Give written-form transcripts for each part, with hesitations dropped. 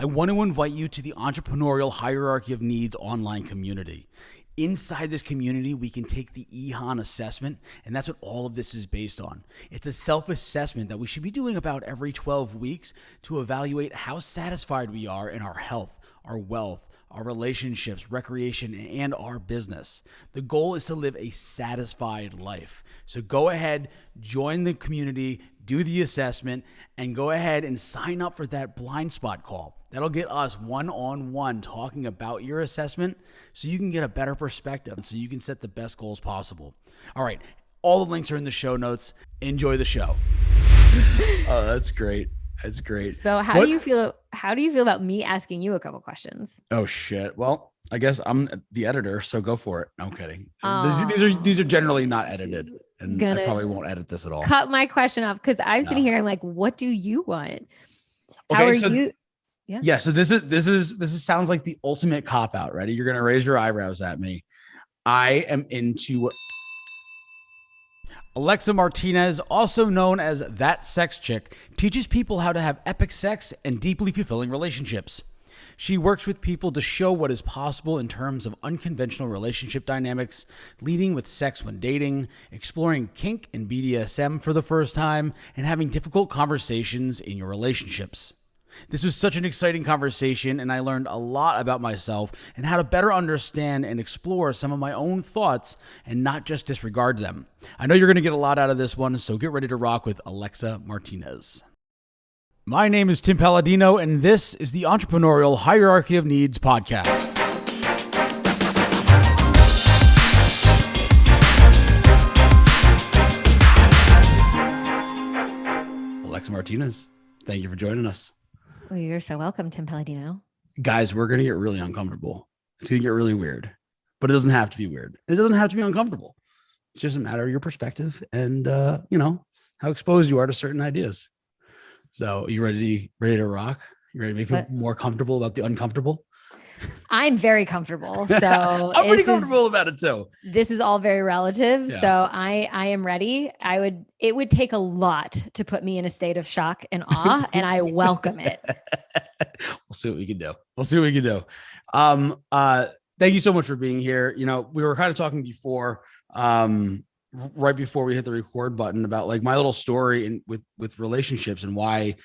I want to invite you to the Entrepreneurial Hierarchy of Needs online community. Inside this community, we can take the EHAN assessment, and that's what all of this is based on. It's a self-assessment that we should be doing about every 12 weeks to evaluate how satisfied we are in our health, our wealth, our relationships, recreation, and our business. The goal is to live a satisfied life. So go ahead, join the community, do the assessment, and go ahead and sign up for that blind spot call. That'll get us one-on-one talking about your assessment so you can get a better perspective and so you can set the best goals possible. All right, all the links are in the show notes. Enjoy the show. Oh, that's great. That's great. So how do you feel about me asking you a couple questions? Oh shit. Well, I guess I'm the editor, so go for it. No, I'm kidding. Oh, These are generally not edited, and I probably won't edit this at all. Cut my question off because I'm sitting here. I'm like, what do you want? How are you? Yeah. So this sounds like the ultimate cop out. Ready? You're gonna raise your eyebrows at me. I am into Alexa Martinez, also known as That Sex Chick, teaches people how to have epic sex and deeply fulfilling relationships. She works with people to show what is possible in terms of unconventional relationship dynamics, leading with sex when dating, exploring kink and BDSM for the first time, and having difficult conversations in your relationships. This was such an exciting conversation, and I learned a lot about myself and how to better understand and explore some of my own thoughts and not just disregard them. I know you're going to get a lot out of this one, so get ready to rock with Alexa Martinez. My name is Tim Palladino, and this is the Entrepreneurial Hierarchy of Needs podcast. Alexa Martinez, thank you for joining us. Well, you're so welcome, Tim Palladino. Guys, we're going to get really uncomfortable. It's going to get really weird, but it doesn't have to be weird. It doesn't have to be uncomfortable. It's just a matter of your perspective and, how exposed you are to certain ideas. So you ready to rock? You ready to make people more comfortable about the uncomfortable? I'm very comfortable. So I'm pretty comfortable about it too. This is all very relative. Yeah. So I am ready. It would take a lot to put me in a state of shock and awe, and I welcome it. We'll see what we can do. Thank you so much for being here. You know, we were kind of talking before, right before we hit the record button about like my little story with relationships and why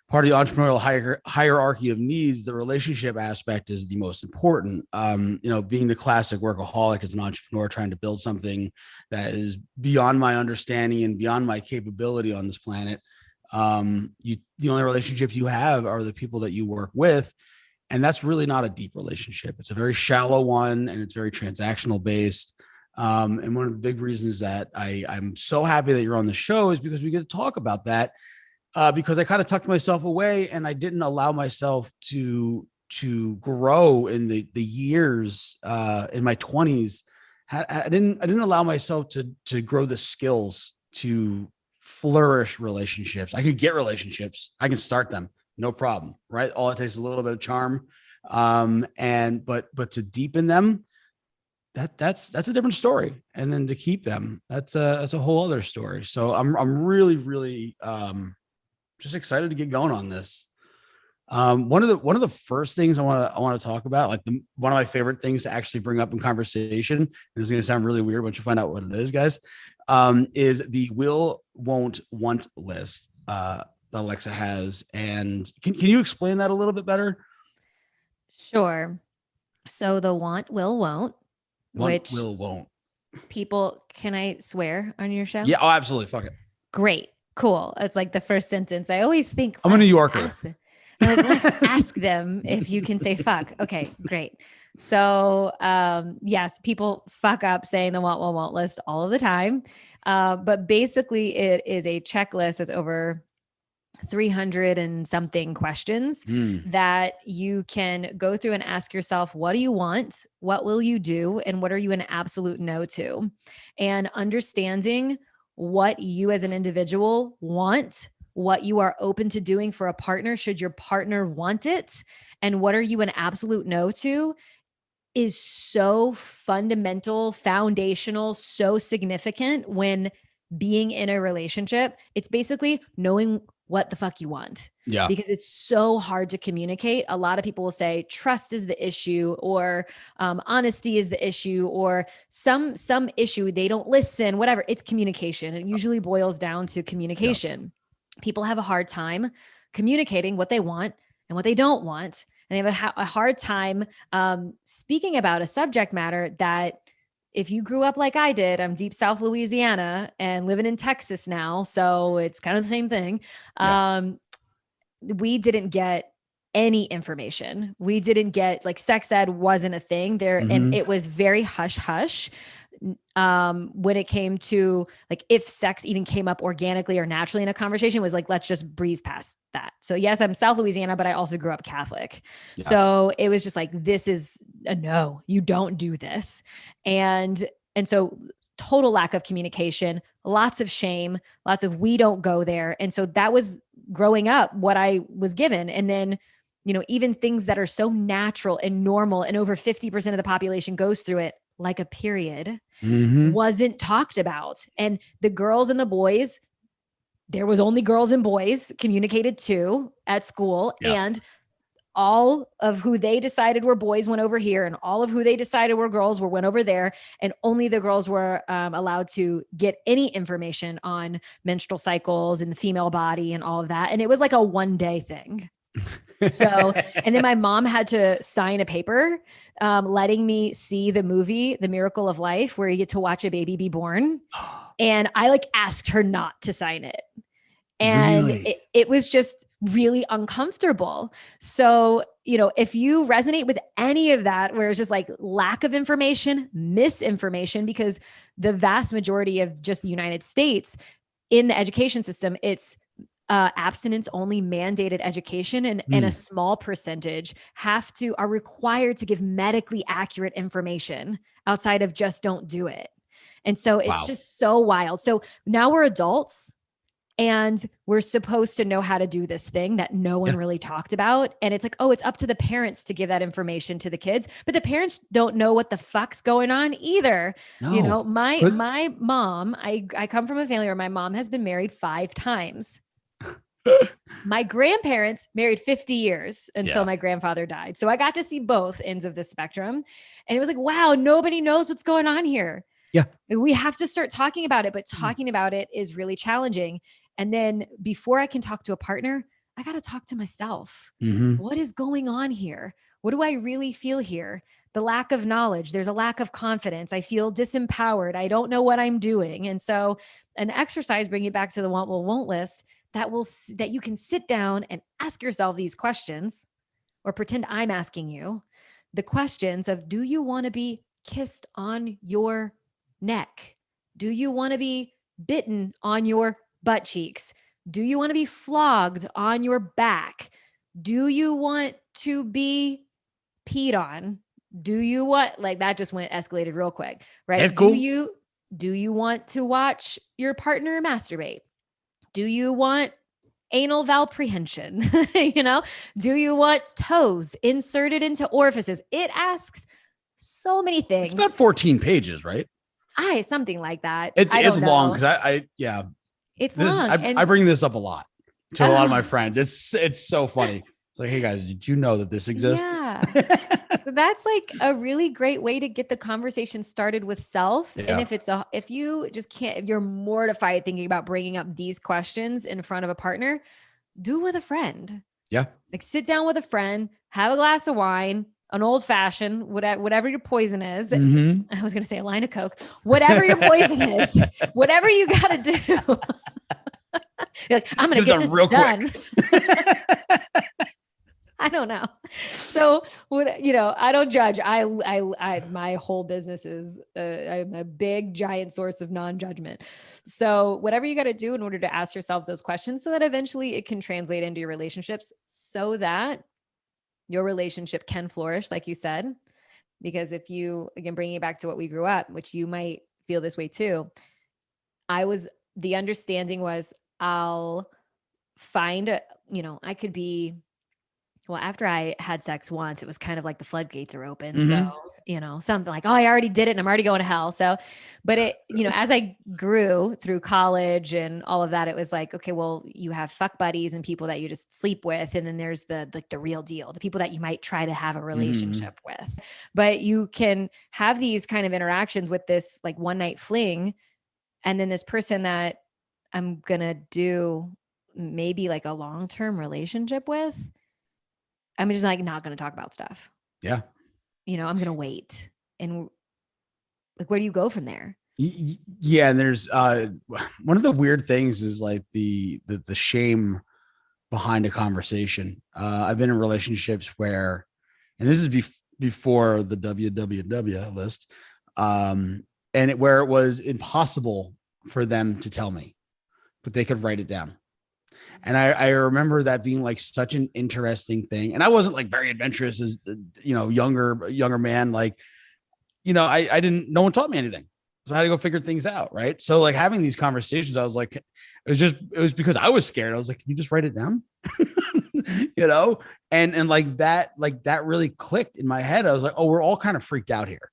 part of the entrepreneurial hierarchy of needs, the relationship aspect is the most important. Being the classic workaholic as an entrepreneur, trying to build something that is beyond my understanding and beyond my capability on this planet. The only relationships you have are the people that you work with. And that's really not a deep relationship. It's a very shallow one, and it's very transactional based. And one of the big reasons that I'm so happy that you're on the show is because we get to talk about that. Because I kind of tucked myself away and I didn't allow myself to grow in the years in my 20s. I didn't allow myself to grow the skills to flourish relationships. I could get relationships. I can start them. No problem. Right. All it takes is a little bit of charm. But to deepen them, that's a different story. And then to keep them, that's a whole other story. So I'm really, really, just excited to get going on this. One of the first things I want to talk about, like one of my favorite things to actually bring up in conversation, and this is going to sound really weird once you find out what it is, guys, is the will, won't, want list that Alexa has. And can you explain that a little bit better? Sure. So the want, will, won't. Want, will, won't. People, can I swear on your show? Yeah. Oh, absolutely. Fuck it. Great. Cool. It's like the first sentence. I always think I'm a New Yorker. Let's ask them if you can say fuck. Okay, great. So yes, people fuck up saying the want, will, won't list all of the time. But basically it is a checklist that's over 300 and something questions that you can go through and ask yourself, what do you want? What will you do? And what are you an absolute no to? And understanding what you as an individual want, what you are open to doing for a partner, should your partner want it, and what are you an absolute no to, is so fundamental, foundational, so significant when being in a relationship. It's basically knowing what the fuck you want. Yeah. Because it's so hard to communicate. A lot of people will say trust is the issue, or honesty is the issue, or some issue. They don't listen, whatever. It's communication. It usually boils down to communication. Yeah. People have a hard time communicating what they want and what they don't want. And they have a hard time speaking about a subject matter that, if you grew up like I did, I'm deep South Louisiana and living in Texas now, so it's kind of the same thing. Yeah. We didn't get any information. We didn't get, like, sex ed wasn't a thing there. Mm-hmm. And it was very hush hush. When it came to, like, if sex even came up organically or naturally in a conversation, was like, let's just breeze past that. So yes, I'm South Louisiana, but I also grew up Catholic. Yeah. So it was just like, this is a no, you don't do this. And so total lack of communication, lots of shame, lots of, we don't go there. And so that was growing up what I was given. And then, you know, even things that are so natural and normal, and over 50% of the population goes through it, like a period, mm-hmm. wasn't talked about. And the girls and the boys, there was only girls and boys communicated to at school. Yeah. And all of who they decided were boys went over here, and all of who they decided were girls went over there. And only the girls were allowed to get any information on menstrual cycles and the female body and all of that. And it was like a one-day thing. So, and then my mom had to sign a paper, letting me see the movie, The Miracle of Life, where you get to watch a baby be born. And I, like, asked her not to sign it. And really? it was just really uncomfortable. So, you know, if you resonate with any of that, where it's just like lack of information, misinformation, because the vast majority of just the United States in the education system, it's abstinence only mandated education, and a small percentage are required to give medically accurate information outside of just don't do it. And so it's just so wild. So now we're adults and we're supposed to know how to do this thing that no one really talked about. And it's like, oh, it's up to the parents to give that information to the kids, but the parents don't know what the fuck's going on either. No. You know, my mom, I come from a family where my mom has been married 5 times. My grandparents married 50 years until my grandfather died. So I got to see both ends of the spectrum. And it was like, wow, nobody knows what's going on here. Yeah. We have to start talking about it, but talking about it is really challenging. And then before I can talk to a partner, I got to talk to myself. Mm-hmm. What is going on here? What do I really feel here? The lack of knowledge. There's a lack of confidence. I feel disempowered. I don't know what I'm doing. And so an exercise, bringing it back to the want, will, won't list, that you can sit down and ask yourself these questions, or pretend I'm asking you the questions of, do you want to be kissed on your neck? Do you want to be bitten on your butt cheeks? Do you want to be flogged on your back? Do you want to be peed on? Do you want, like, that just escalated real quick, right? That's cool. Do you want to watch your partner masturbate? Do you want anal valprehension? You know, do you want toes inserted into orifices? It asks so many things. It's about 14 pages, right? Something like that. It's long because it's long. I bring this up a lot to a lot of my friends. It's so funny. It's like, hey guys, did you know that this exists? Yeah. That's like a really great way to get the conversation started with self. Yeah. And if you just can't, if you're mortified thinking about bringing up these questions in front of a partner, do it with a friend. Yeah. Like, sit down with a friend, have a glass of wine, an old fashioned, whatever your poison is. Mm-hmm. I was going to say a line of Coke, whatever your poison is, whatever you got to do. You're like, I'm going to get this done. I don't know. So I don't judge. My whole business is, I'm a big giant source of non-judgment. So whatever you got to do in order to ask yourselves those questions, so that eventually it can translate into your relationships, so that your relationship can flourish, like you said. Because if you, again, bringing it back to what we grew up, which you might feel this way too. The understanding was, I'll find I could be, well, after I had sex once, it was kind of like the floodgates are open. Mm-hmm. So, something like, oh, I already did it and I'm already going to hell. So, but as I grew through college and all of that, it was like, okay, well, you have fuck buddies and people that you just sleep with. And then there's the real deal, the people that you might try to have a relationship with, but you can have these kind of interactions with this like one night fling. And then this person that I'm going to do maybe like a long-term relationship with, I'm just like not going to talk about stuff. Yeah. I'm going to wait. And like, where do you go from there? Yeah. And there's one of the weird things is like the shame behind a conversation. I've been in relationships where, and this is before the WWW list, where it was impossible for them to tell me, but they could write it down. And I remember that being like such an interesting thing. And I wasn't like very adventurous as, younger man. Like, no one taught me anything. So I had to go figure things out. Right. So like having these conversations, I was like, it was because I was scared. I was like, can you just write it down? And like that really clicked in my head. I was like, oh, we're all kind of freaked out here.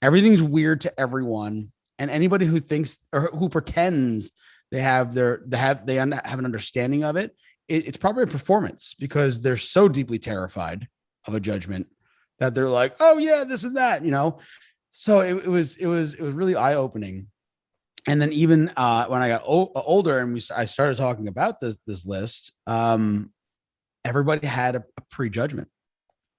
Everything's weird to everyone. And anybody who thinks or who pretends they have an understanding of it, it's probably a performance because they're so deeply terrified of a judgment that they're like, oh yeah, this and that, So it was really eye-opening. And then even when I got older and I started talking about this list, everybody had a prejudgment,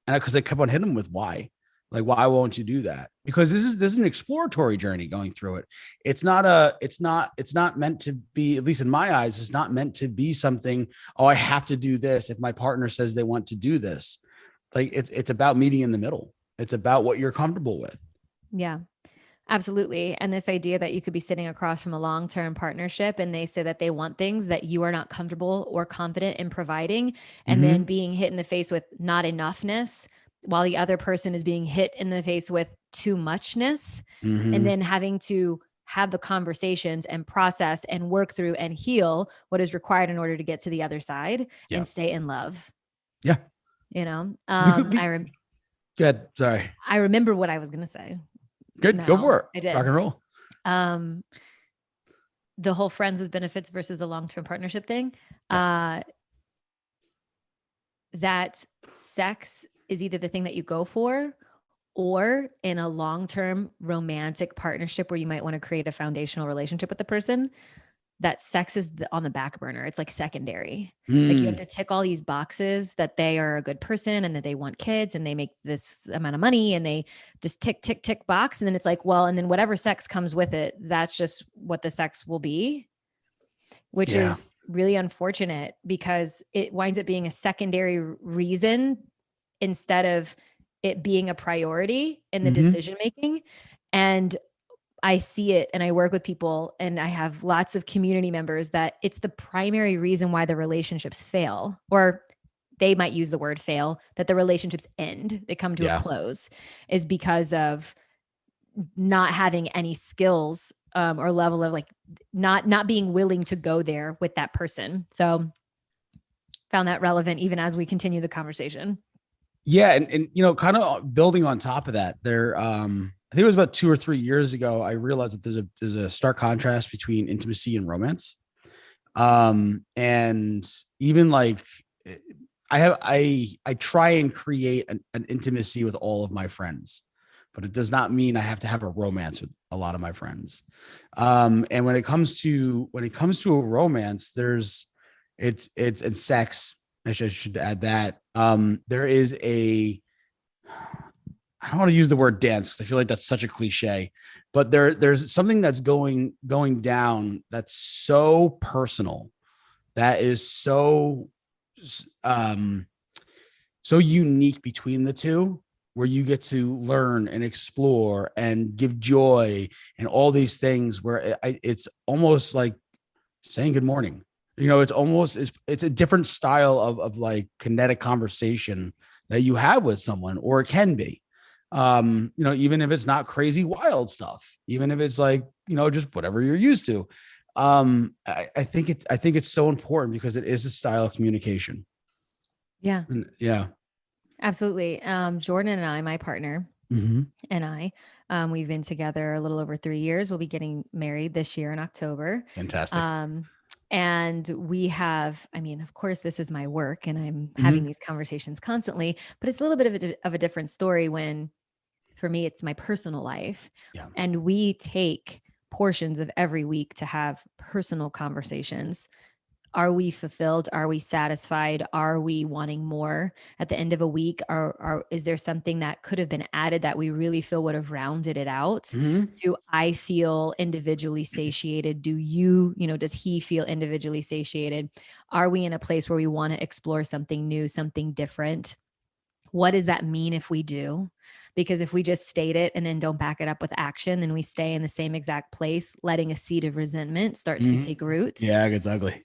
and because I kept on hitting them with why. Like, why won't you do that? Because this is an exploratory journey going through it. It's not meant to be, at least in my eyes, it's not meant to be something, oh, I have to do this if my partner says they want to do this. Like it's about meeting in the middle. It's about what you're comfortable with. Yeah, absolutely. And this idea that you could be sitting across from a long-term partnership and they say that they want things that you are not comfortable or confident in providing, and then being hit in the face with not enoughness, while the other person is being hit in the face with too muchness, and then having to have the conversations and process and work through and heal what is required in order to get to the other side and stay in love. Yeah. Good. Sorry. I remember what I was going to say. Good. No, go for it. I did. Rock and roll. The whole friends with benefits versus the long-term partnership thing, that sex is either the thing that you go for, or in a long-term romantic partnership where you might want to create a foundational relationship with the person, that sex is on the back burner. It's like secondary. Like you have to tick all these boxes that they are a good person and that they want kids and they make this amount of money, and they just tick box. And then it's like, well, and then whatever sex comes with it, that's just what the sex will be, which is really unfortunate because it winds up being a secondary reason instead of it being a priority in the decision-making. And I see it and I work with people and I have lots of community members that it's the primary reason why the relationships fail, or they might use the word fail, that the relationships end, they come to a close, is because of not having any skills or level of like not being willing to go there with that person. So found that relevant even as we continue the conversation. Yeah. And kind of building on top of that, I think it was about 2 or 3 years ago, I realized that there's a stark contrast between intimacy and romance. And even like I try and create an intimacy with all of my friends, but it does not mean I have to have a romance with a lot of my friends. And when it comes to a romance, it's sex. I should add that. There is I don't want to use the word dance because I feel like that's such a cliche, but there's something that's going down that's so personal, that is so unique between the two, where you get to learn and explore and give joy and all these things, where it's almost like saying good morning. It's a different style of like kinetic conversation that you have with someone, or it can be. Even if it's not crazy wild stuff, even if it's like, just whatever you're used to. I think it's so important because it is a style of communication. Yeah. Yeah. Absolutely. Jordan and I, my partner, Mhm. and I. We've been together a little over 3 years. We'll be getting married this year in October. Fantastic. And we have, I mean, of course, this is my work and I'm having Mhm. these conversations constantly, but it's a little bit of a different story when, for me, it's my personal life. Yeah. And we take portions of every week to have personal conversations. Are we fulfilled? Are we satisfied? Are we wanting more at the end of a week? Is there something that could have been added that we really feel would have rounded it out? Mhm. Do I feel individually satiated? Does he feel individually satiated? Are we in a place where we want to explore something new, something different? What does that mean if we do? Because if we just state it and then don't back it up with action, then we stay in the same exact place, letting a seed of resentment start to Mhm. take root. Yeah, it gets ugly.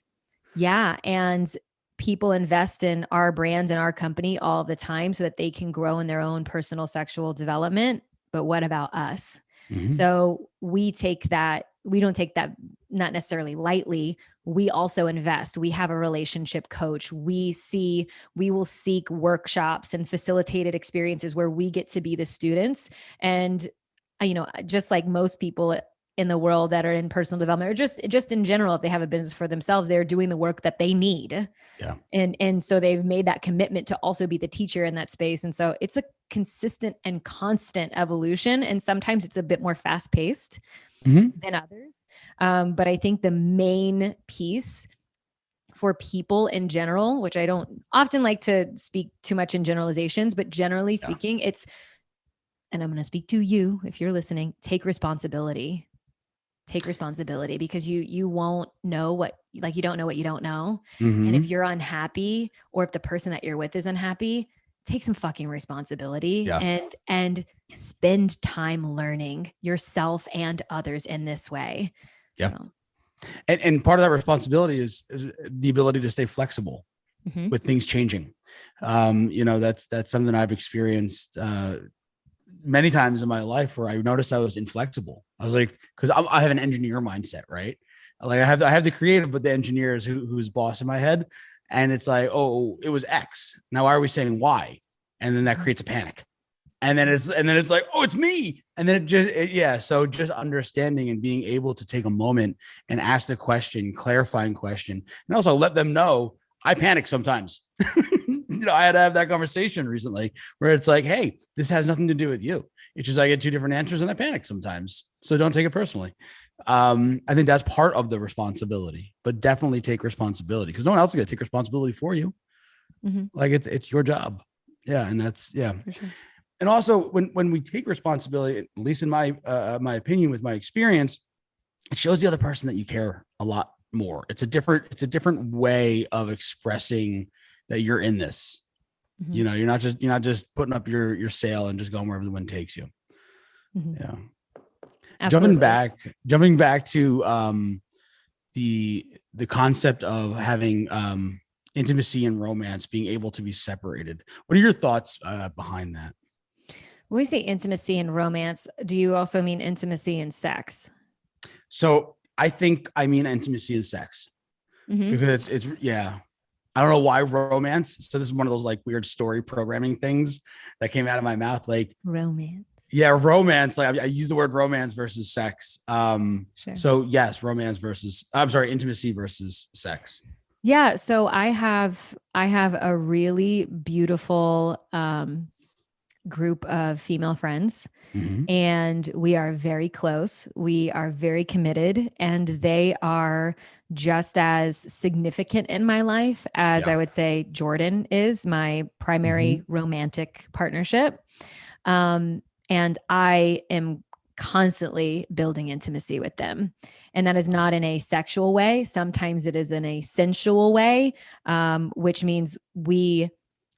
Yeah. And people invest in our brand and our company all the time so that they can grow in their own personal sexual development. But what about us? Mhm. So we don't take that not necessarily lightly. We also invest. We have a relationship coach. We will seek workshops and facilitated experiences where we get to be the students. And, just like most people in the world that are in personal development, or just in general, if they have a business for themselves, they're doing the work that they need. Yeah. And so they've made that commitment to also be the teacher in that space. And so it's a consistent and constant evolution. And sometimes it's a bit more fast paced Mhm. than others. But I think the main piece for people in general, which I don't often like to speak too much in generalizations, but generally Yeah. speaking, and I'm going to speak to you if you're listening, take responsibility because you won't know you don't know what you don't know. And if Mhm. you're unhappy or if the person that you're with is unhappy, take some fucking responsibility Yeah. and spend time learning yourself and others in this way. Yeah. So, And part of that responsibility is the ability to stay flexible mhm. with things changing. That's something I've experienced many times in my life where I noticed I was inflexible. I was like, because I have an engineer mindset, right? Like I have the creative, but the engineer is who's boss in my head, and it's like, oh, it was X. Now why are we saying Y? And then that creates a panic. And then it's like, oh, it's me. And then yeah. So just understanding and being able to take a moment and ask the question, clarifying question, and also let them know I panic sometimes. I had to have that conversation recently where it's like, hey, this has nothing to do with you. It's just I get two different answers and I panic sometimes. So don't take it personally. I think that's part of the responsibility, but definitely take responsibility because no one else is going to take responsibility for you. Mm-hmm. Like it's your job. Yeah. And that's, yeah. For sure. And also when we take responsibility, at least in my opinion, with my experience, it shows the other person that you care a lot more. It's a different way of expressing that you're in this. Mm-hmm. You're not just putting up your sail and just going wherever the wind takes you. Mm-hmm. Yeah. Absolutely. Jumping back to the concept of having intimacy and romance being able to be separated. What are your thoughts behind that? When we say intimacy and romance, do you also mean intimacy and sex? So I think I mean intimacy and sex Mm-hmm. because it's yeah. I don't know why romance. So this is one of those like weird story programming things that came out of my mouth. Like Romance. yeah, romance. Like I use the word romance versus sex. Sure. So yes, intimacy versus sex. Yeah. So I have a really beautiful group of female friends, Mm-hmm. and we are very close. We are very committed, and they are just as significant in my life as Yeah. I would say Jordan is, my primary romantic partnership. And I am constantly building intimacy with them. And that is not in a sexual way. Sometimes it is in a sensual way, which means we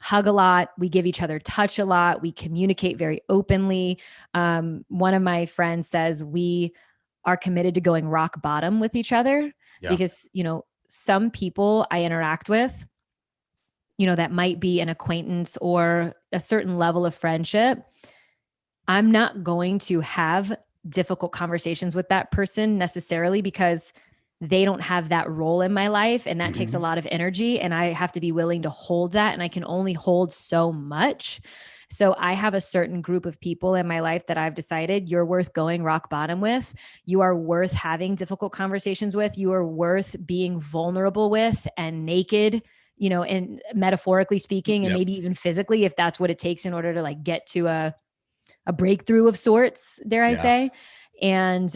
hug a lot. We give each other touch a lot. We communicate very openly. One of my friends says we are committed to going rock bottom with each other Yeah. because, some people I interact with, that might be an acquaintance or a certain level of friendship. I'm not going to have difficult conversations with that person necessarily because they don't have that role in my life. And that takes a Mhm. lot of energy, and I have to be willing to hold that. And I can only hold so much. So I have a certain group of people in my life that I've decided you're worth going rock bottom with. You are worth having difficult conversations with. You are worth being vulnerable with and naked, and metaphorically speaking, and Yep. maybe even physically, if that's what it takes in order to like get to a breakthrough of sorts, dare I Yeah. say. And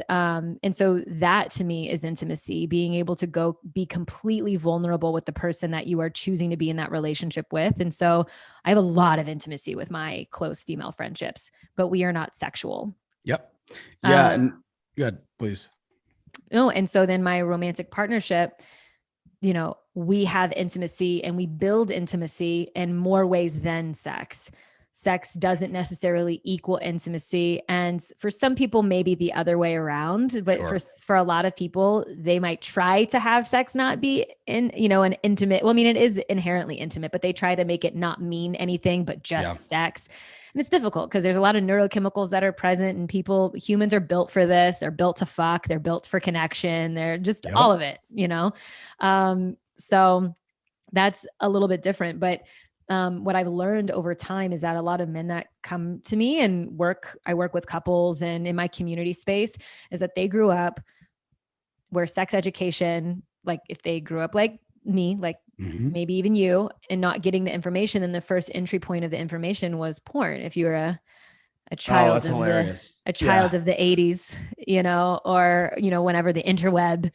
so that to me is intimacy, being able to go be completely vulnerable with the person that you are choosing to be in that relationship with. And so I have a lot of intimacy with my close female friendships, but we are not sexual. Yep. Yeah. Um, And good, please. and so then my romantic partnership, we have intimacy and we build intimacy in more ways than sex. Sex doesn't necessarily equal intimacy. And for some people, maybe the other way around, but Sure. for a lot of people, they might try to have sex not be an intimate. Well, I mean, it is inherently intimate, but they try to make it not mean anything but just sex. And it's difficult because there's a lot of neurochemicals that are present, and humans are built for this. They're built to fuck. They're built for connection. They're just all of it, So that's a little bit different. But what I've learned over time is that a lot of men that come to me and I work with couples and in my community space, is that they grew up where sex education, like if they grew up like me, like maybe even you, and not getting the information, then the first entry point of the information was porn. If you were a child that's of hilarious. a child of the 80s, or whenever the interweb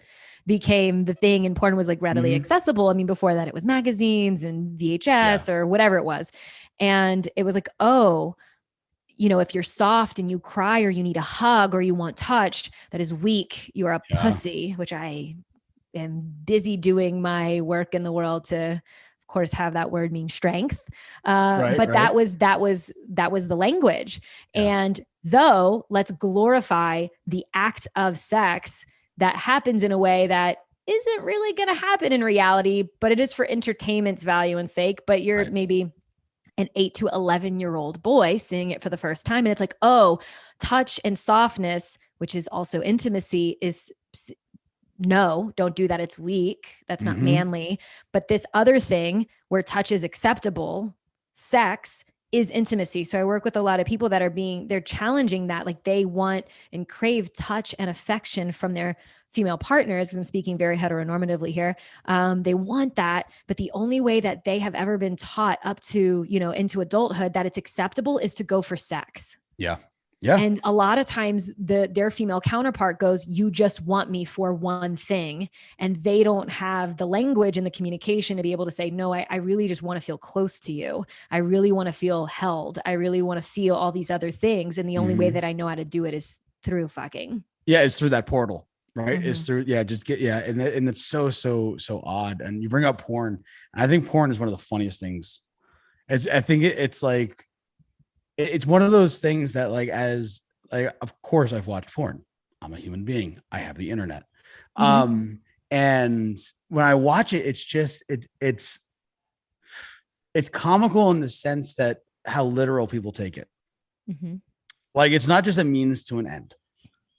became the thing and porn was like readily accessible. I mean, before that it was magazines and VHS or whatever it was. And it was like, oh, if you're soft and you cry or you need a hug or you want touched, that is weak. You are a pussy, which I am busy doing my work in the world to, of course, have that word mean strength. But that was the language. And though let's glorify the act of sex that happens in a way that isn't really going to happen in reality, but it is for entertainment's value and sake. But you're maybe an 8 to 11-year-old boy seeing it for the first time. And it's like, oh, touch and softness, which is also intimacy, is no, don't do that. It's weak. That's not manly. But this other thing where touch is acceptable, sex is intimacy. So I work with a lot of people that they're challenging that. Like they want and crave touch and affection from their female partners. I'm speaking very heteronormatively here. They want that, but the only way that they have ever been taught up to, into adulthood that it's acceptable is to go for sex. Yeah. Yeah. And a lot of times their female counterpart goes, you just want me for one thing. And they don't have the language and the communication to be able to say, no, I really just want to feel close to you. I really want to feel held. I really want to feel all these other things. And the only way that I know how to do it is through fucking. Yeah. It's through that portal, right? It's through, And it's so odd. And you bring up porn. I think porn is one of the funniest things. I think it's like, it's one of those things that of course I've watched porn. I'm a human being. I have the internet. And when I watch it, it's just, it's comical in the sense that how literal people take it. Like, it's not just a means to an end,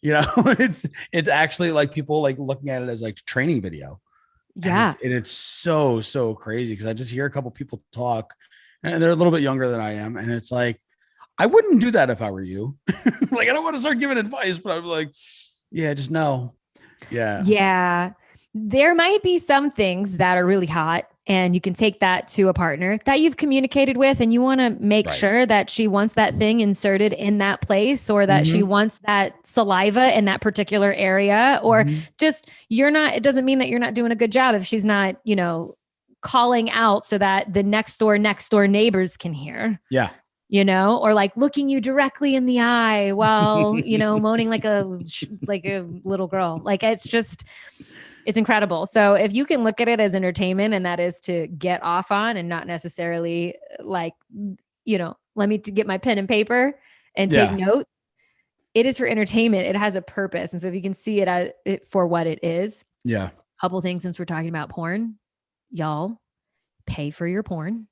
it's actually like people like looking at it as like training video. Yeah. And it's so crazy. Cause I just hear a couple people talk and they're a little bit younger than I am. And it's like, I wouldn't do that if I were you. Like, I don't want to start giving advice, but I'm like, yeah, just no. Yeah. Yeah. There might be some things that are really hot and you can take that to a partner that you've communicated with and you want to make sure that she wants that thing inserted in that place or that she wants that saliva in that particular area or just it doesn't mean that you're not doing a good job if she's not, calling out so that the next door neighbors can hear. Yeah. Or like looking you directly in the eye while, moaning like a little girl. Like it's incredible. So if you can look at it as entertainment and that is to get off on and not necessarily like, let me to get my pen and paper and take notes. It is for entertainment. It has a purpose. And so if you can see it for what it is. Yeah. Couple things since we're talking about porn, y'all pay for your porn.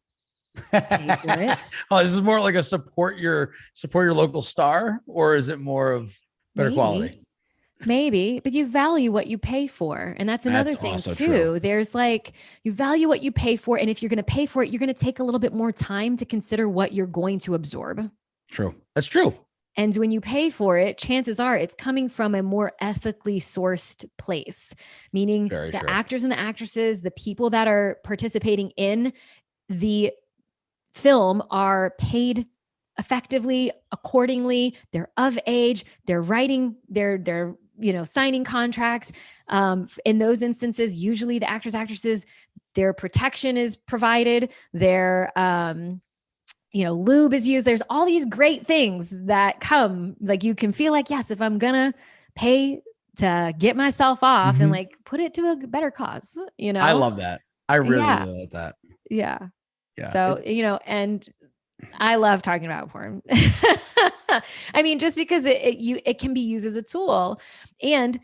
Pay for it. Oh, is this more like a support your local star, or is it more of better quality? Maybe, but you value what you pay for. And that's another thing also too. true. There's like, you value what you pay for. And if you're going to pay for it, you're going to take a little bit more time to consider what you're going to absorb. True. That's true. And when you pay for it, chances are it's coming from a more ethically sourced place, meaning Very the true. actors and the actresses, the people that are participating in the film are paid effectively, accordingly. They're of age, they're writing, they're signing contracts. In those instances, usually the actors, actresses, their protection is provided, their lube is used. There's all these great things that come, like you can feel like, yes, if I'm gonna pay to get myself off and like put it to a better cause, I love that. I really, Yeah. really love that. Yeah. Yeah. So, and I love talking about porn. I mean, just because it can be used as a tool, and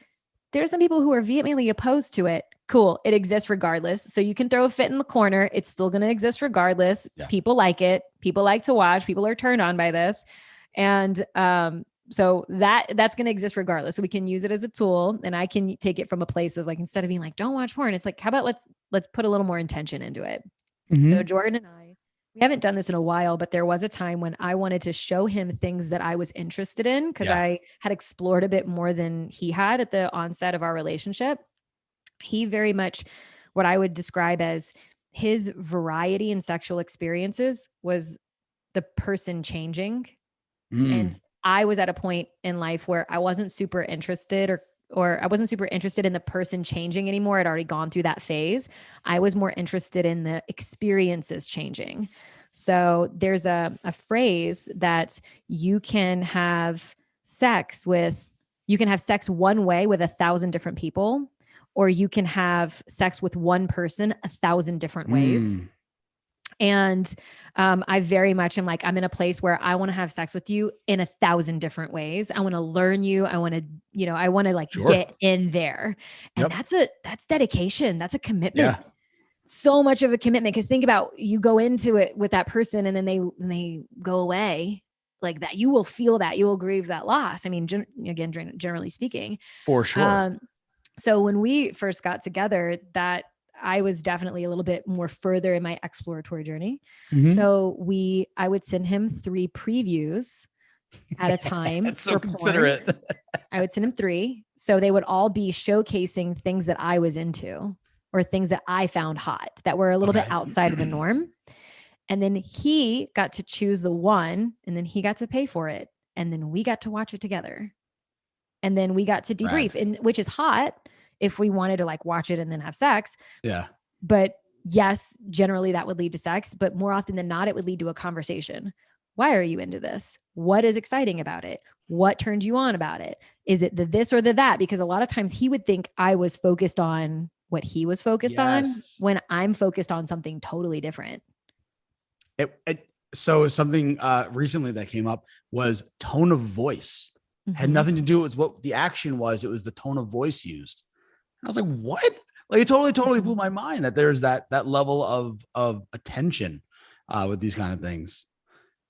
there's some people who are vehemently opposed to it. Cool. It exists regardless. So you can throw a fit in the corner. It's still going to exist regardless. Yeah. People like it. People like to watch. People are turned on by this. And so that's going to exist regardless. So we can use it as a tool, and I can take it from a place of like, instead of being like, don't watch porn, it's like, how about let's put a little more intention into it. So Jordan and I, we haven't done this in a while, but there was a time when I wanted to show him things that I was interested in because I had explored a bit more than he had at the onset of our relationship. He very much, what I would describe as his variety in sexual experiences was the person changing. And I was at a point in life where I wasn't super interested or I wasn't super interested in the person changing anymore. I'd already gone through that phase. I was more interested in the experiences changing. So there's a phrase that you can have sex one way with 1,000 different people, or you can have sex with one person 1,000 different ways. And I very much am like, I'm in a place where I want to have sex with you in 1,000 different ways. I want to learn you. I want to like get in there. And that's dedication. That's a commitment. Yeah. So much of a commitment. Cause think about, you go into it with that person and then they go away like that. You will feel that, you will grieve that loss. I mean, generally speaking, for sure. So when we first got together, that I was definitely a little bit more further in my exploratory journey. So I would send him 3 previews at a time. That's so considerate. I would send him 3. So they would all be showcasing things that I was into or things that I found hot that were a little bit outside of the norm. And then he got to choose the one, and then he got to pay for it. And then we got to watch it together. And then we got to debrief, and which is hot if we wanted to like watch it and then have sex. Yeah. But yes, generally that would lead to sex, but more often than not, it would lead to a conversation. Why are you into this? What is exciting about it? What turned you on about it? Is it the this or the that? Because a lot of times he would think I was focused on what he was focused on when I'm focused on something totally different. So something recently that came up was tone of voice. Had nothing to do with what the action was. It was the tone of voice used. I was like, what? Like it totally blew my mind that there's that level of attention with these kind of things.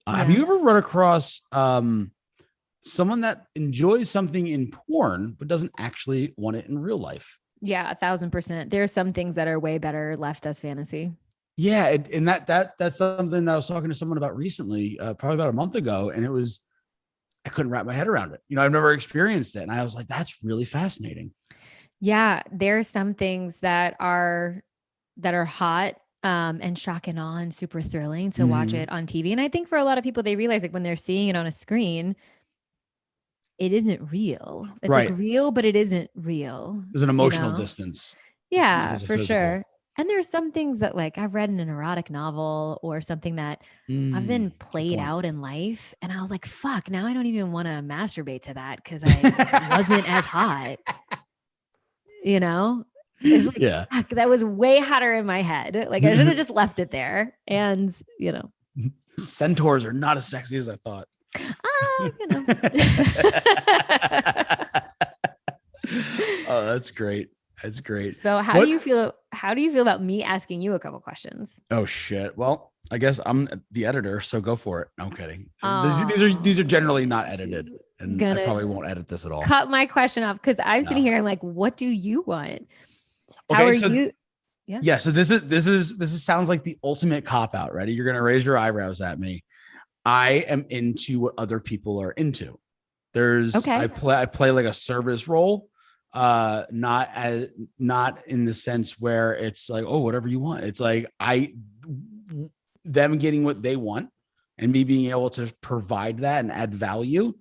Have you ever run across someone that enjoys something in porn, but doesn't actually want it in real life? Yeah, 1,000%. There are some things that are way better left as fantasy. Yeah. And that's something that I was talking to someone about recently, probably about a month ago. And I couldn't wrap my head around it. I've never experienced it. And I was like, that's really fascinating. Yeah. There are some things that are hot and shock and awe and super thrilling to watch it on TV. And I think for a lot of people, they realize like when they're seeing it on a screen, it isn't real. It's like real, but it isn't real. There's an emotional distance. Yeah, for sure. And there's some things that like I've read in an erotic novel or something that I've been played out in life. And I was like, fuck, now I don't even want to masturbate to that because I wasn't as hot. It's like, fuck, that was way hotter in my head. Like I should have just left it there. And, centaurs are not as sexy as I thought. Oh, that's great. That's great. So how do you feel about me asking you a couple questions? Oh shit. Well, I guess I'm the editor, so go for it. No, I'm kidding. These are generally not edited. and I Gonna probably won't edit this at all. cut my question off because I'm No. sitting here. I'm like, what do you want? How Okay, are so you? yeah, so this is sounds like the ultimate cop out. Ready? You're gonna raise your eyebrows at me. I am into what other people are into. Okay. I play like a service role, not in the sense where it's like, oh, whatever you want. It's like them getting what they want and me being able to provide that and add value.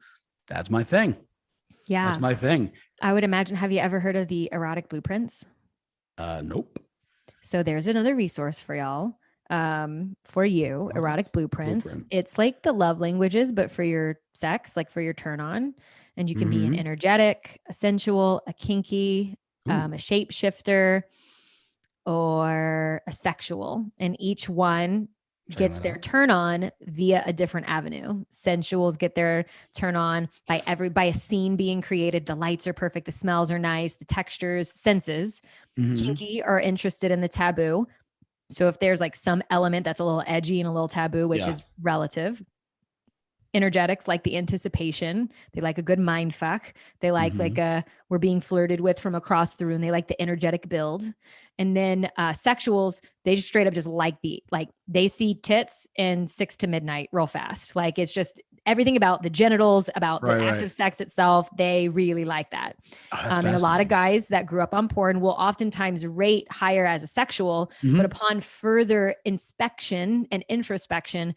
That's my thing. Yeah. That's my thing. I would imagine. Have you ever heard of the Erotic Blueprints? Nope. So there's another resource for y'all. For you, Erotic Blueprints. Blueprint. It's like the love languages, but for your sex, like for your turn on. And you can be an Mhm. energetic, a sensual, a kinky, Ooh. a shapeshifter, or a sexual. And each one Trying gets that their out. turn on via a different avenue. Sensuals get their turn on by a scene being created. The lights are perfect, the smells are nice, the textures, senses. Mhm. Kinky are interested in the taboo. So if there's like some element that's a little edgy and a little taboo, which Yeah. is relative. Energetics like the anticipation. They like a good mind fuck. They like we're being flirted with from across the room. They like the energetic build. And then sexuals, they just straight up just like they see tits and 6 to midnight real fast. Like it's just everything about the genitals, about the act of sex itself. They really like that. And a lot of guys that grew up on porn will oftentimes rate higher as a sexual, but upon further inspection and introspection,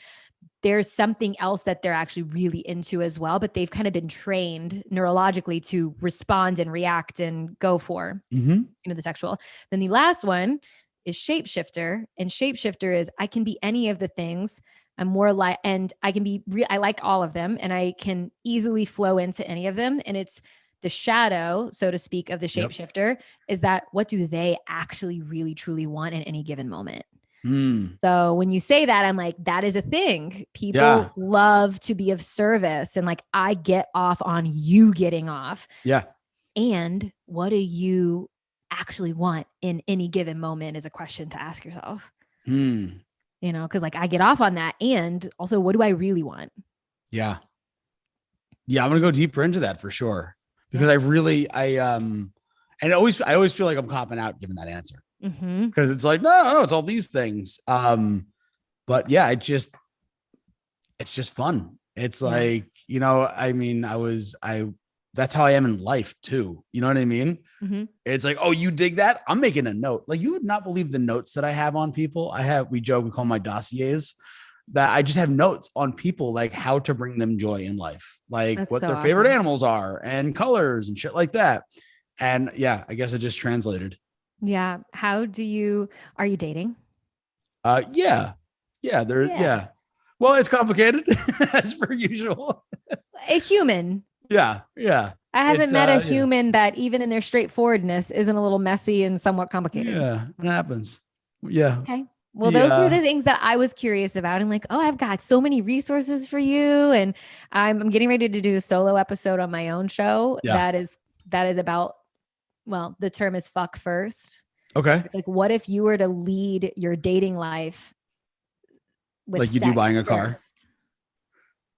there's something else that they're actually really into as well, but they've kind of been trained neurologically to respond and react and go for, the sexual. Then the last one is shapeshifter. And shapeshifter is I can be any of the things. I'm more like, and I can be, I like all of them and I can easily flow into any of them. And it's the shadow, so to speak, of the shapeshifter is that what do they actually really truly want in any given moment? So when you say that, I'm like, that is a thing. People love to be of service and like, I get off on you getting off. Yeah. And what do you actually want in any given moment is a question to ask yourself. Because like I get off on that. And also, what do I really want? Yeah. Yeah. I'm going to go deeper into that for sure. Because I always feel like I'm copping out given that answer. Because it's like, no, it's all these things. But yeah, it's just fun. It's like, I mean, that's how I am in life too. You know what I mean? It's like, oh, you dig that? I'm making a note. Like you would not believe the notes that I have on people. We call my dossiers that I just have notes on people, like how to bring them joy in life, like That's what so their favorite animals are and colors and shit like that. And yeah, I guess it just translated. Yeah. Are you dating? Yeah. Well, it's complicated as per usual. A human. Yeah. I haven't met a human that even in their straightforwardness isn't a little messy and somewhat complicated. Yeah, it happens. Yeah. Okay. Well, those were the things that I was curious about. And like, oh, I've got so many resources for you. And I'm getting ready to do a solo episode on my own show. Yeah. That is about, well, the term is fuck first. Okay. It's like, what if you were to lead your dating life with like you do buying a car?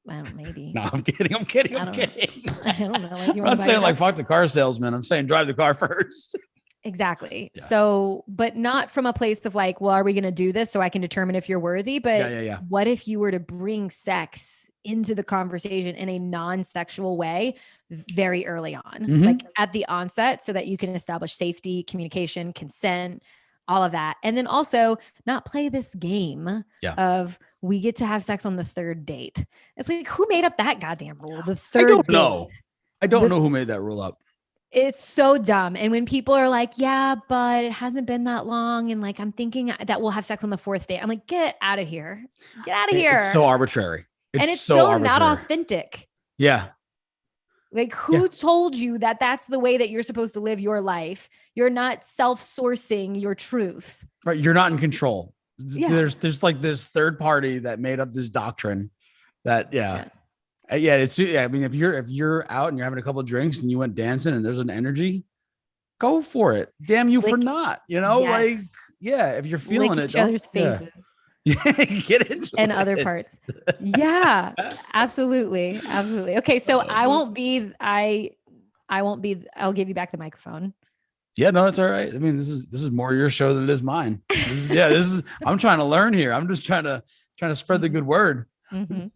Well, maybe. No, I'm kidding. I'm kidding. I don't know. Like I'm not saying like fuck the car salesman. I'm saying drive the car first. Exactly. Yeah. So, but not from a place of like, well, are we going to do this so I can determine if you're worthy? But what if you were to bring sex into the conversation in a non-sexual way very early on, like at the onset, so that you can establish safety, communication, consent, all of that. And then also not play this game of we get to have sex on the third date. It's like, who made up that goddamn rule? The third date. I don't know who made that rule up. It's so dumb. And when people are like, yeah, but it hasn't been that long. And like, I'm thinking that we'll have sex on the fourth date. I'm like, get out of here. Get out of here. It's so arbitrary. It's so not authentic. Yeah. Like who told you that that's the way that you're supposed to live your life? You're not self-sourcing your truth. Right. You're not in control. There's like this third party that made up this doctrine that, I mean, if you're out and you're having a couple of drinks and you went dancing and there's an energy, go for it. Damn you for not, if you're feeling lick each other's faces. Get into and it. other parts. Yeah, absolutely. Absolutely. Okay. So I'll give you back the microphone. Yeah, no, it's all right. I mean, this is more your show than it is mine. I'm trying to learn here. I'm just trying to spread the good word. Mm-hmm.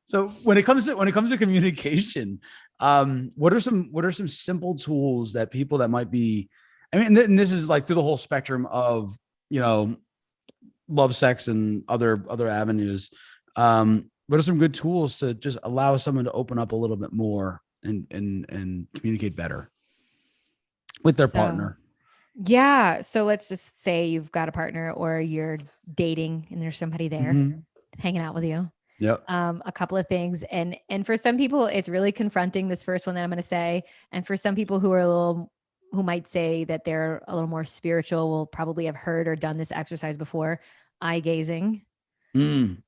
So when it comes to communication, what are some simple tools that people that might be, I mean, and this is like through the whole spectrum of, love, sex, and other avenues. What are some good tools to just allow someone to open up a little bit more and communicate better with their partner? Yeah. So let's just say you've got a partner or you're dating and there's somebody there hanging out with you. Yep. A couple of things. And for some people, it's really confronting, this first one that I'm going to say. And for some people who might say that they're a little more spiritual, will probably have heard or done this exercise before, eye gazing.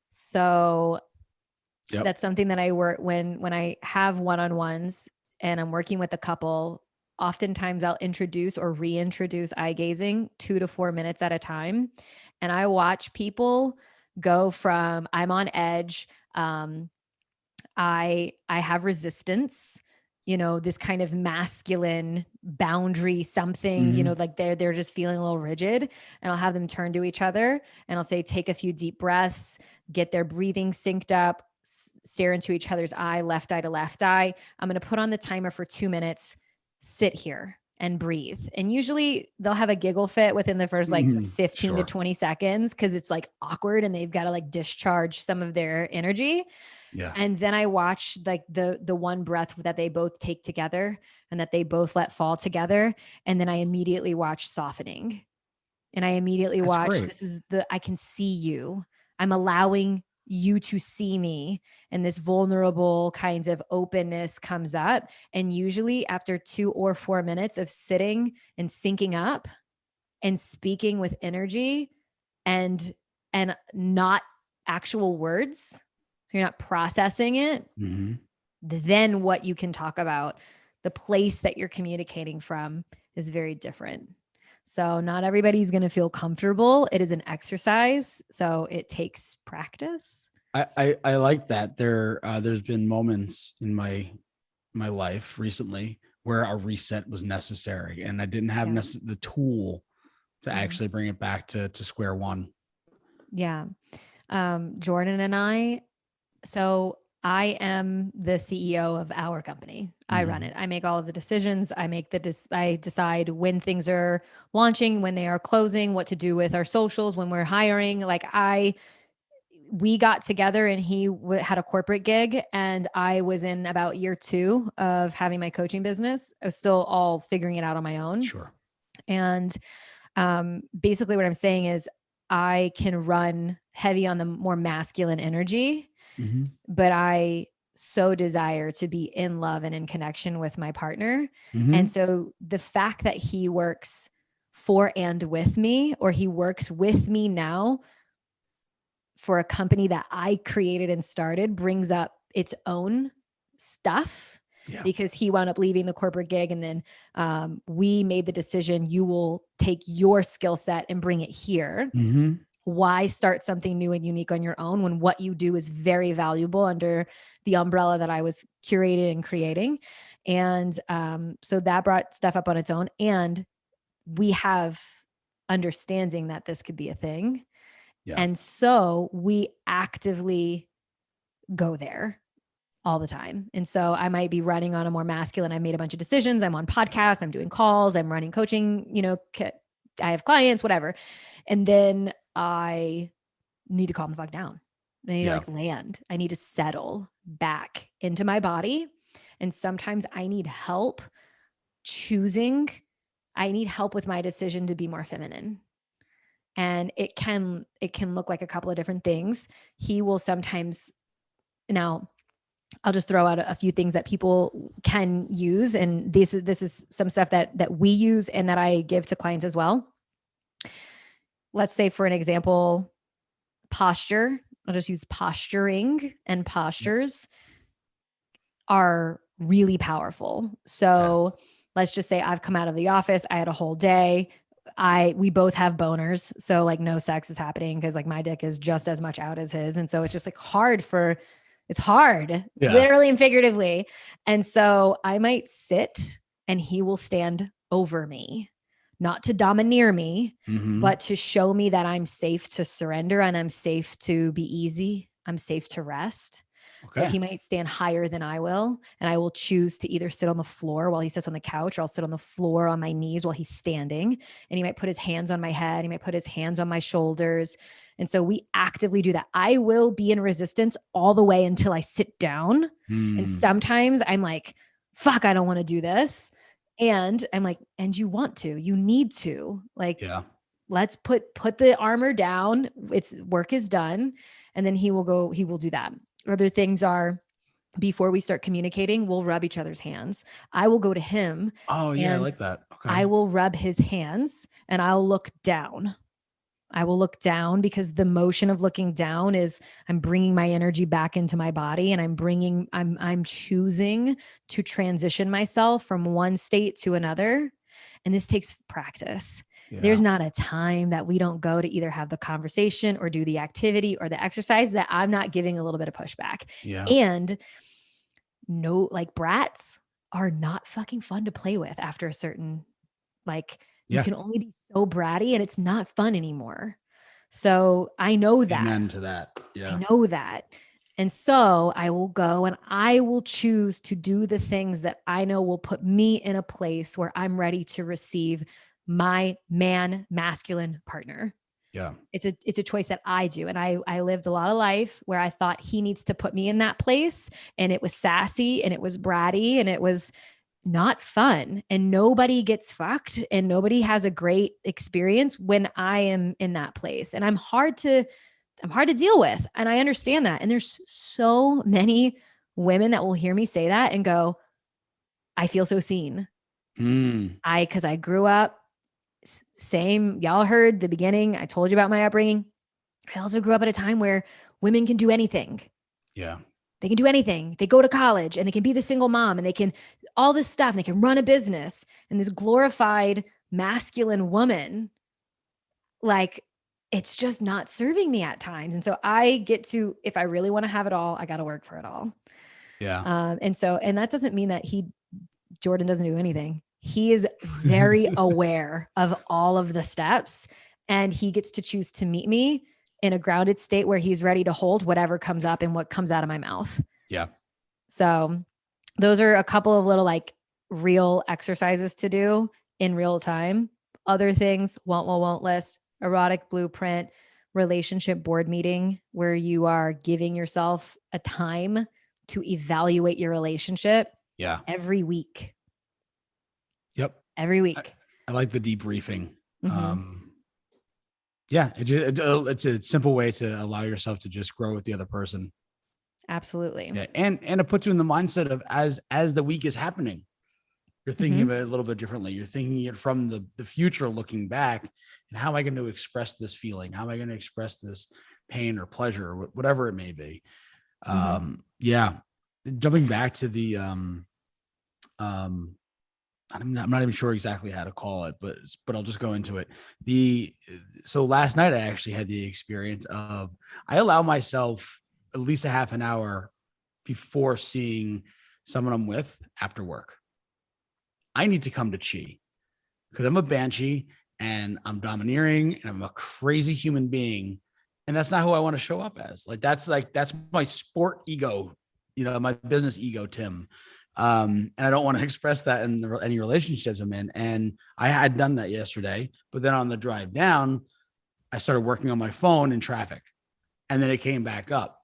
So that's something that I work when I have one-on-ones and I'm working with a couple. Oftentimes I'll introduce or reintroduce eye gazing 2 to 4 minutes at a time. And I watch people go from I'm on edge. I have resistance, this kind of masculine boundary, something, like they're just feeling a little rigid, and I'll have them turn to each other and I'll say, take a few deep breaths, get their breathing synced up, stare into each other's eye, left eye to left eye. I'm going to put on the timer for 2 minutes, sit here and breathe. And usually they'll have a giggle fit within the first 15 to 20 seconds, because it's like awkward and they've got to like discharge some of their energy. Yeah. And then I watch like the one breath that they both take together and that they both let fall together. And then I immediately watch softening. And I immediately watch, great. I can see you. I'm allowing you to see me, and this vulnerable kinds of openness comes up. And usually after 2 or 4 minutes of sitting and syncing up and speaking with energy and not actual words, so you're not processing it, then what you can talk about, the place that you're communicating from, is very different. So not everybody's going to feel comfortable. It is an exercise, so it takes practice. I like that. There's been moments in my life recently where a reset was necessary, and I didn't have the tool to actually bring it back to square one. Yeah. Jordan and I, so I am the CEO of our company. I run it. I make all of the decisions. I decide when things are launching, when they are closing, what to do with our socials, when we're hiring. We got together and he had a corporate gig, and I was in about year 2 of having my coaching business. I was still all figuring it out on my own. Sure. And basically what I'm saying is I can run heavy on the more masculine energy, but I so desire to be in love and in connection with my partner. And so the fact that he works for and with me, or he works with me now for a company that I created and started, brings up its own stuff. Yeah. Because he wound up leaving the corporate gig, and then we made the decision, you will take your skill set and bring it here. Why start something new and unique on your own when what you do is very valuable under the umbrella that I was curating and creating? And so that brought stuff up on its own. And we have understanding that this could be a thing. Yeah. And so we actively go there all the time. And so I might be running on a more masculine. I made a bunch of decisions. I'm on podcasts. I'm doing calls. I'm running coaching, I have clients, whatever. And then I need to calm the fuck down. I need to land. I need to settle back into my body. And sometimes I need help choosing. I need help with my decision to be more feminine. And it can look like a couple of different things. He will sometimes, now I'll just throw out a few things that people can use. And this is some stuff that we use and that I give to clients as well. Let's say, for an example, posture. I'll just use posturing, and postures are really powerful. So let's just say I've come out of the office. I had a whole day. we both have boners. So like no sex is happening because like my dick is just as much out as his. And so it's just like it's hard, literally and figuratively. And so I might sit and he will stand over me, not to domineer me, but to show me that I'm safe to surrender and I'm safe to be easy. I'm safe to rest. Okay. So he might stand higher than I will, and I will choose to either sit on the floor while he sits on the couch, or I'll sit on the floor on my knees while he's standing. And he might put his hands on my head. He might put his hands on my shoulders. And so we actively do that. I will be in resistance all the way until I sit down. And sometimes I'm like, fuck, I don't want to do this. And I'm like, and you want to, you need to, like, let's put the armor down. It's work is done. And then he will do that. Other things are, before we start communicating, we'll rub each other's hands. I will go to him. Oh yeah, I like that. Okay. I will rub his hands and I'll look down. I will look down because the motion of looking down is I'm bringing my energy back into my body, and I'm choosing to transition myself from one state to another. And this takes practice. Yeah. There's not a time that we don't go to either have the conversation or do the activity or the exercise that I'm not giving a little bit of pushback. Yeah. And no, like brats are not fucking fun to play with after a certain, like, you can only be so bratty and it's not fun anymore. So I know that. Amen to that. Yeah. I know that. And so I will go and I will choose to do the things that I know will put me in a place where I'm ready to receive my masculine partner. Yeah. It's a choice that I do. And I lived a lot of life where I thought he needs to put me in that place. And it was sassy and it was bratty and it was not fun, and nobody gets fucked and nobody has a great experience when I am in that place. And I'm hard to deal with. And I understand that. And there's so many women that will hear me say that and go, I feel so seen. Cause I grew up same. Y'all heard the beginning. I told you about my upbringing. I also grew up at a time where women can do anything. Yeah. They can do anything. They go to college and they can be the single mom and they can all this stuff. And they can run a business, and this glorified masculine woman, like, it's just not serving me at times. And so I get to, if I really want to have it all, I got to work for it all. Yeah. And that doesn't mean that Jordan doesn't do anything. He is very aware of all of the steps, and he gets to choose to meet me in a grounded state where he's ready to hold whatever comes up and what comes out of my mouth. Yeah. So those are a couple of little like real exercises to do in real time. Other things, won't list, erotic blueprint, relationship board meeting, where you are giving yourself a time to evaluate your relationship. Yeah. Every week. Yep. Every week. I like the debriefing. Yeah, it's a simple way to allow yourself to just grow with the other person. Absolutely. Yeah, and it puts you in the mindset of as the week is happening, you're thinking about it a little bit differently. You're thinking it from the future, looking back, and how am I going to express this feeling? How am I going to express this pain or pleasure or whatever it may be? Yeah. Jumping back to the I'm not even sure exactly how to call it, but I'll just go into it. So last night I actually had the experience of, I allow myself at least a half an hour before seeing someone I'm with after work. I need to come to chi because I'm a banshee and I'm domineering and I'm a crazy human being. And that's not who I want to show up as. That's my sport ego, my business ego, Tim. And I don't want to express that in any relationships I'm in. And I had done that yesterday, but then on the drive down, I started working on my phone in traffic, and then it came back up.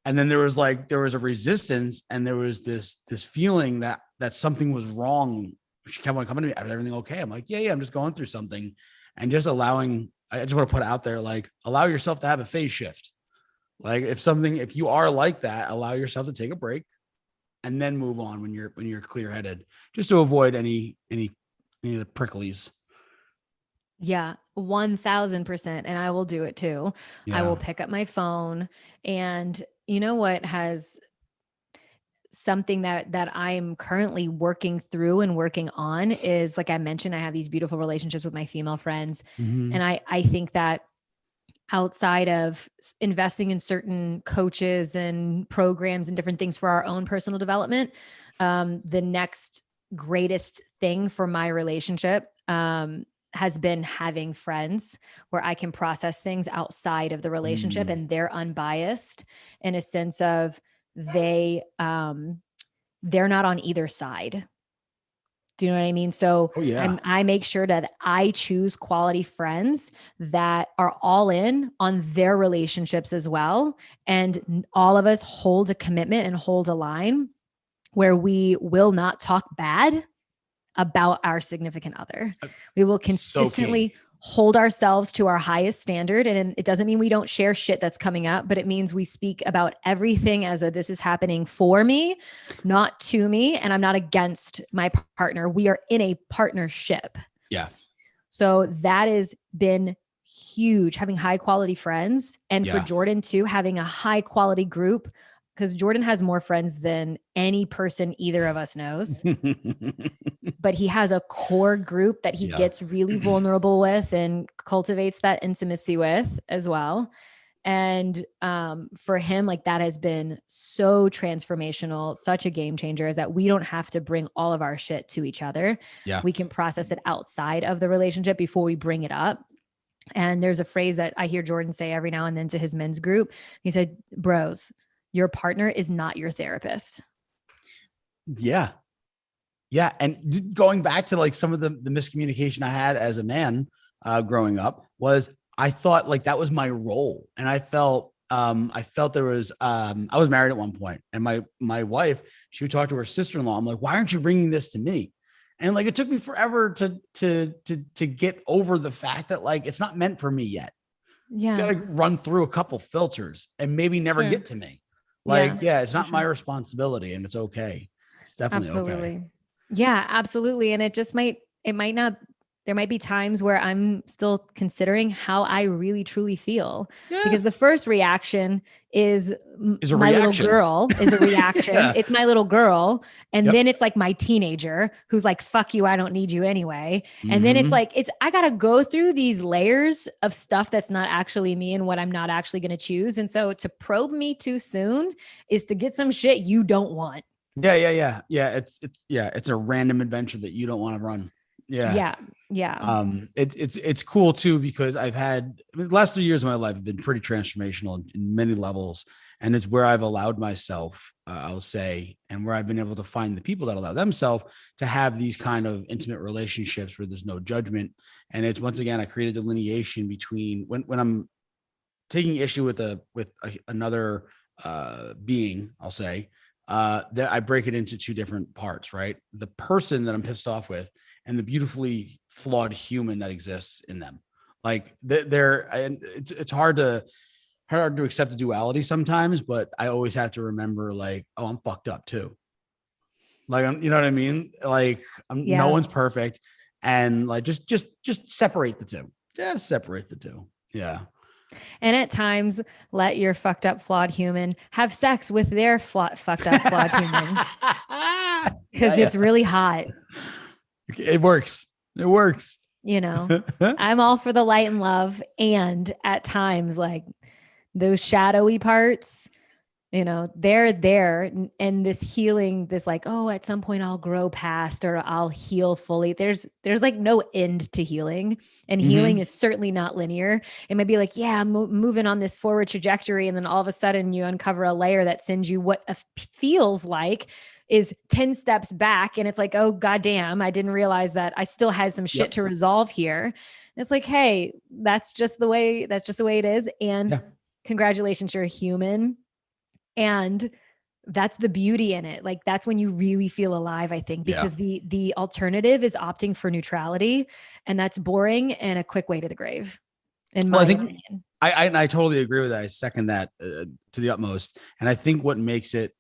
And then there was a resistance, and there was this feeling that something was wrong. She kept on coming to me. Is everything okay? I'm like, yeah, I'm just going through something, and just allowing, I just want to put it out there, like, allow yourself to have a phase shift. Like if you are like that, allow yourself to take a break and then move on when you're clear headed, just to avoid any of the pricklies. Yeah, 1000%. And I will do it too. Yeah. I will pick up my phone, and you know what something that I'm currently working through and working on is, like I mentioned, I have these beautiful relationships with my female friends. Mhm. And I think that outside of investing in certain coaches and programs and different things for our own personal development, the next greatest thing for my relationship has been having friends where I can process things outside of the relationship and they're unbiased in a sense of they're not on either side. Do you know what I mean? So Oh yeah. I make sure that I choose quality friends that are all in on their relationships as well. And all of us hold a commitment and hold a line where we will not talk bad about our significant other. We will So key. consistently hold ourselves to our highest standard. And it doesn't mean we don't share shit that's coming up, but it means we speak about everything as a, this is happening for me, not to me. And I'm not against my partner. We are in a partnership. Yeah. So that has been huge, having high quality friends. And for Yeah. Jordan too, having a high quality group, because Jordan has more friends than any person either of us knows. But he has a core group that he gets really vulnerable with and cultivates that intimacy with as well. And for him, like that has been so transformational, such a game changer, is that we don't have to bring all of our shit to each other. Yeah. We can process it outside of the relationship before we bring it up. And there's a phrase that I hear Jordan say every now and then to his men's group. He said, bros, your partner is not your therapist. Yeah. Yeah. And going back to like some of the miscommunication I had as a man growing up was I thought like that was my role. And I felt there was, I was married at one point and my wife, she would talk to her sister-in-law. I'm like, why aren't you bringing this to me? And like, it took me forever to get over the fact that like, it's not meant for me yet. Yeah. It's got to run through a couple filters and maybe never get to me. Like, it's not my responsibility and it's okay. It's definitely okay. Yeah, absolutely. And there might be times where I'm still considering how I really truly feel, because the first reaction is a my reaction. Little girl is a reaction. It's my little girl. And then it's like my teenager who's like, fuck you, I don't need you anyway. And then it's like, I got to go through these layers of stuff that's not actually me and what I'm not actually going to choose. And so to probe me too soon is to get some shit you don't want. Yeah. It's a random adventure that you don't want to run. Yeah. It's cool too, because the last 3 years of my life have been pretty transformational in many levels. And it's where I've allowed myself, I'll say, and where I've been able to find the people that allow themselves to have these kind of intimate relationships where there's no judgment. And it's, once again, I created delineation between when I'm taking issue with another being, I'll say, that I break it into two different parts, right? The person that I'm pissed off with and the beautifully flawed human that exists in them. Like it's hard to accept the duality sometimes, but I always have to remember like, oh, I'm fucked up too. Like, you know what I mean? Like no one's perfect. And like, just separate the two. Just separate the two. Yeah. And at times, let your fucked up, flawed human have sex with their fucked up, flawed human. Because it's really hot. It works. You know, I'm all for the light and love. And at times, like those shadowy parts, you know, they're there. And this healing, this like, oh, at some point I'll grow past or I'll heal fully. There's like no end to healing. And healing is certainly not linear. It might be like, yeah, I'm moving on this forward trajectory. And then all of a sudden you uncover a layer that sends you what feels like is 10 steps back. And it's like, oh, goddamn, I didn't realize that I still had some shit to resolve here. And it's like, hey, that's just the way it is. And congratulations, you're a human. And that's the beauty in it. Like, that's when you really feel alive, I think, because the alternative is opting for neutrality, and that's boring and a quick way to the grave, in my opinion. I totally agree with that. I second that to the utmost. And I think what makes it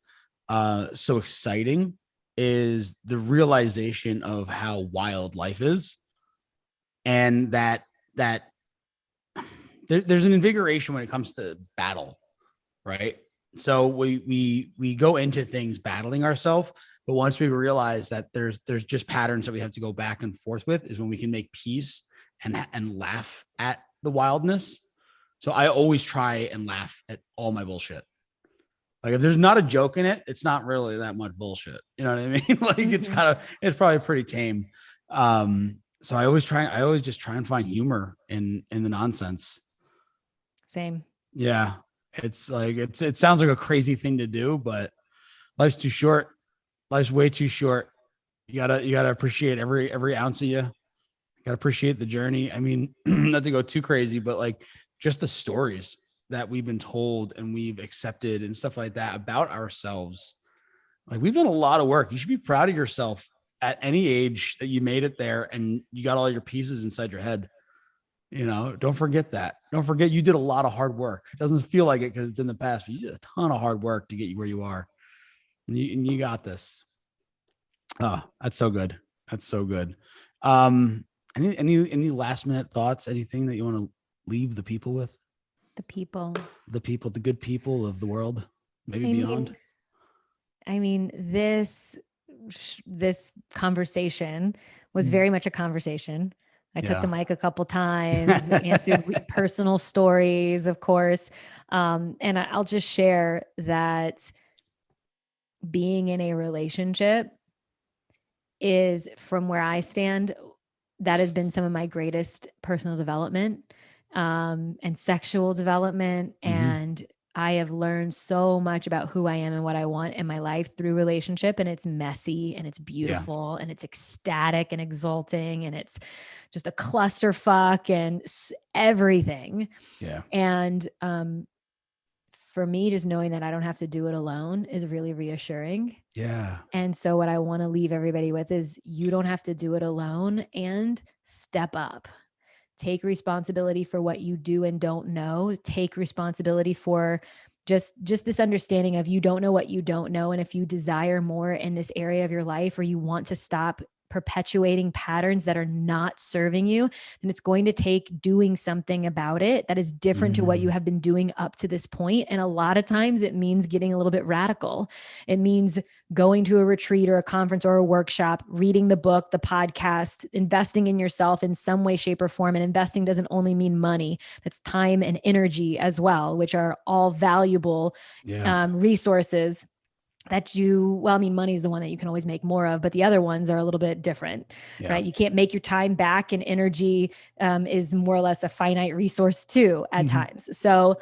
so exciting is the realization of how wild life is, and that there's an invigoration when it comes to battle, right? So we go into things battling ourselves, but once we realize that there's just patterns that we have to go back and forth with, is when we can make peace and laugh at the wildness. So I always try and laugh at all my bullshit. Like if there's not a joke in it, it's not really that much bullshit. You know what I mean? Like it's probably pretty tame. So I always just try and find humor in the nonsense. Same. Yeah. It's like, it sounds like a crazy thing to do, but life's too short. Life's way too short. You gotta appreciate every ounce of you. You gotta appreciate the journey. I mean, not to go too crazy, but like just the stories that we've been told and we've accepted and stuff like that about ourselves. Like we've done a lot of work. You should be proud of yourself at any age that you made it there and you got all your pieces inside your head. You know, don't forget that. Don't forget you did a lot of hard work. It doesn't feel like it because it's in the past, but you did a ton of hard work to get you where you are. And you got this. Oh, that's so good. That's so good. Any last minute thoughts? Anything that you want to leave the people with? The good people of the world, maybe beyond. I mean, this conversation was very much a conversation. I took the mic a couple times, answered personal stories, of course. And I'll just share that being in a relationship is, from where I stand, that has been some of my greatest personal development and sexual development. And I have learned so much about who I am and what I want in my life through relationship. And it's messy and it's beautiful and it's ecstatic and exalting and it's just a clusterfuck and everything. Yeah. And for me, just knowing that I don't have to do it alone is really reassuring. Yeah. And so what I want to leave everybody with is you don't have to do it alone, and step up. Take responsibility for what you do and don't know. Take responsibility for just this understanding of you don't know what you don't know. And if you desire more in this area of your life, or you want to stop perpetuating patterns that are not serving you, then it's going to take doing something about it that is different to what you have been doing up to this point. And a lot of times it means getting a little bit radical. It means going to a retreat or a conference or a workshop, reading the book, the podcast, investing in yourself in some way, shape, or form. And investing doesn't only mean money. That's time and energy as well, which are all valuable resources that money is the one that you can always make more of, but the other ones are a little bit different, right? You can't make your time back, and energy is more or less a finite resource too at times. So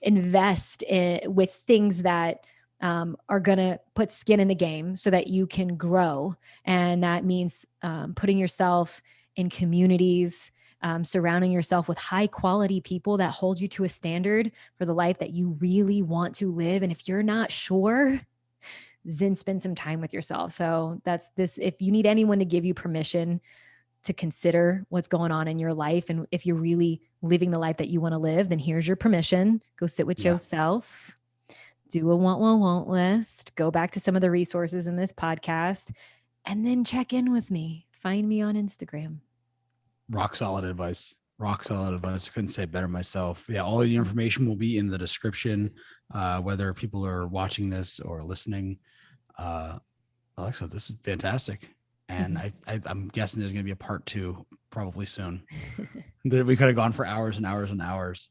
invest with things that are going to put skin in the game so that you can grow. And that means putting yourself in communities, surrounding yourself with high quality people that hold you to a standard for the life that you really want to live. And if you're not sure, then spend some time with yourself. So that's this. If you need anyone to give you permission to consider what's going on in your life, and if you're really living the life that you want to live, then here's your permission. Go sit with yourself, do a want list, go back to some of the resources in this podcast, and then check in with me. Find me on Instagram. Rock solid advice. Rock solid advice. I couldn't say it better myself. Yeah. All of the information will be in the description, whether people are watching this or listening. Alexa, this is fantastic. And I'm guessing there's going to be a part 2 probably soon. We could have gone for hours and hours and hours.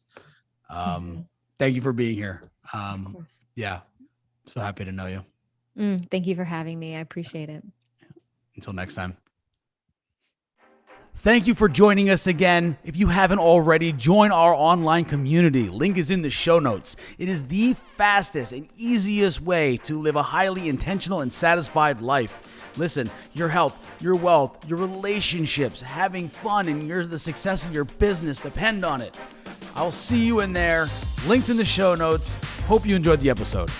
Thank you for being here. Yeah. So happy to know you. Thank you for having me. I appreciate it. Until next time. Thank you for joining us again. If you haven't already, join our online community. Link is in the show notes. It is the fastest and easiest way to live a highly intentional and satisfied life. Listen, your health, your wealth, your relationships, having fun, and the success of your business depend on it. I'll see you in there. Links in the show notes. Hope you enjoyed the episode.